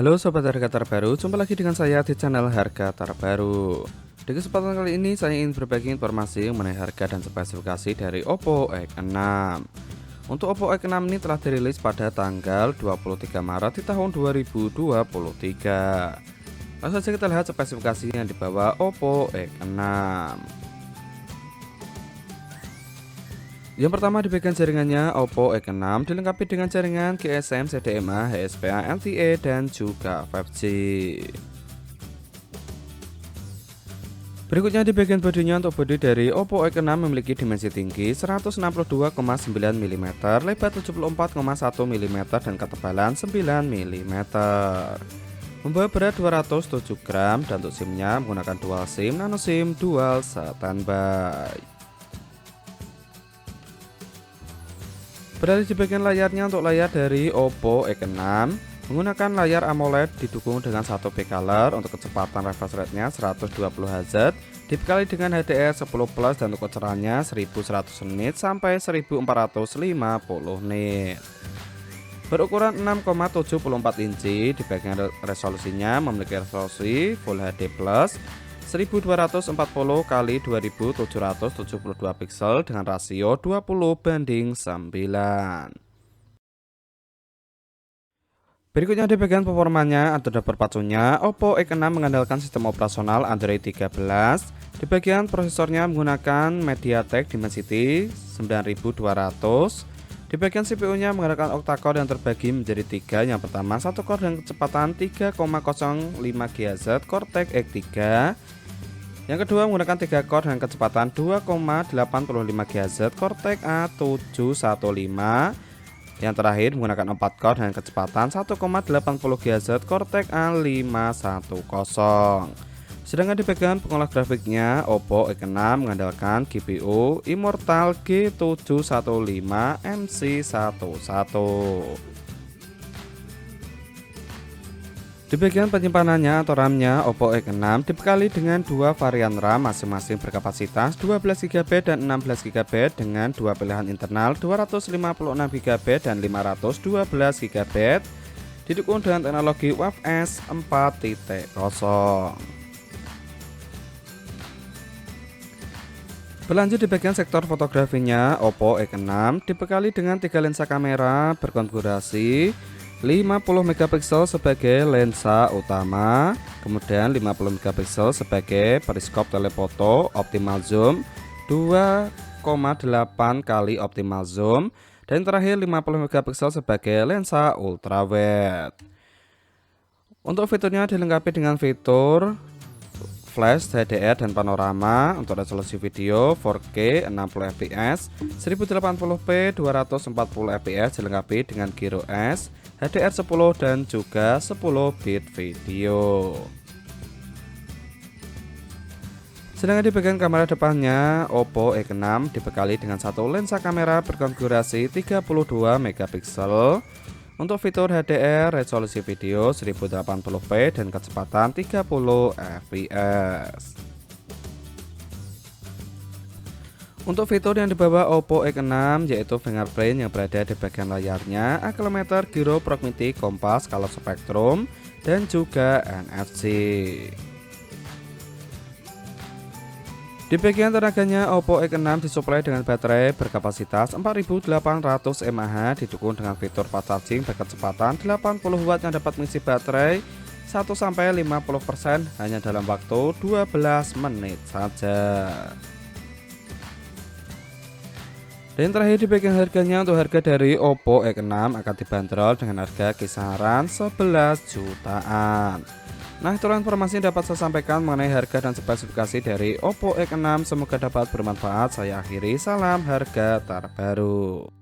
Halo sobat harga terbaru, jumpa lagi dengan saya di channel harga terbaru. Di kesempatan kali ini saya ingin berbagi informasi mengenai harga dan spesifikasi dari Oppo X6. Untuk Oppo X6 ini telah dirilis pada tanggal 23 Maret di tahun 2023. Langsung saja kita lihat spesifikasi yang dibawa Oppo X6. Yang pertama di bagian jaringannya, Oppo X6 dilengkapi dengan jaringan GSM, CDMA, HSPA, LTE, dan juga 5G. Berikutnya di bagian bodinya, untuk bodi dari Oppo X6 memiliki dimensi tinggi 162,9 mm, lebar 74,1 mm, dan ketebalan 9 mm. Membawa berat 207 gram dan untuk SIM-nya menggunakan dual SIM, nano SIM, dual standby. Berada di bagian layarnya, untuk layar dari Oppo X6 menggunakan layar AMOLED didukung dengan 1B color untuk kecepatan refresh rate-nya 120 Hz, dibekali dengan HDR10 Plus dan untuk kecerahannya 1100 nit sampai 1450 nit. Berukuran 6,74 inci, di bagian resolusinya memiliki resolusi Full HD Plus 1240 x 2772 pixel dengan rasio 20:9. Berikutnya di bagian performanya atau daftar pacunya, Oppo X6 mengandalkan sistem operasional Android 13. Di bagian prosesornya menggunakan MediaTek Dimensity 9200. Di bagian CPU-nya menggunakan octa-core yang terbagi menjadi 3. Yang pertama, satu core dengan kecepatan 3,05 GHz Cortex X3. Yang kedua menggunakan 3 core dengan kecepatan 2,85 GHz Cortex A715. Yang terakhir menggunakan 4 core dengan kecepatan 1,80 GHz Cortex A510. Sedangkan di bagian pengolah grafiknya, Oppo X6 mengandalkan GPU Immortal G715 MC11. Di bagian penyimpanannya atau RAM-nya, Oppo X6 dibekali dengan dua varian RAM masing-masing berkapasitas 12GB dan 16GB dengan dua pilihan internal 256GB dan 512GB, didukung dengan teknologi UFS 4.0. Berlanjut di bagian sektor fotografinya, Oppo X6 dibekali dengan 3 lensa kamera berkonfigurasi 50 megapiksel sebagai lensa utama, kemudian 50 megapiksel sebagai periskop telefoto optimal zoom 2,8 kali optimal zoom, dan terakhir 50 megapiksel sebagai lensa ultrawide. Untuk fiturnya dilengkapi dengan fitur flash, HDR, dan panorama. Untuk resolusi video 4K 60 fps, 1080p 240 fps dilengkapi dengan Gyro S, HDR10 dan juga 10 bit video. Sedangkan di bagian kamera depannya, Oppo X6 dibekali dengan satu lensa kamera berkonfigurasi 32 megapiksel. Untuk fitur HDR, resolusi video 1080p dan kecepatan 30 fps. Untuk fitur yang dibawa Oppo X6 yaitu fingerprint yang berada di bagian layarnya, accelerometer, gyro, proximity, kompas, color spectrum, dan juga NFC. Di bagian tenaganya, Oppo X6 disuplai dengan baterai berkapasitas 4800 mAh didukung dengan fitur fast charging berkecepatan 80 watt yang dapat mengisi baterai 1-50% hanya dalam waktu 12 menit saja. Dan terakhir di bagian harganya, untuk harga dari Oppo X6 akan dibanderol dengan harga kisaran 11 jutaan. Nah, itulah informasi yang dapat saya sampaikan mengenai harga dan spesifikasi dari Oppo X6. Semoga dapat bermanfaat. Saya akhiri, salam harga terbaru.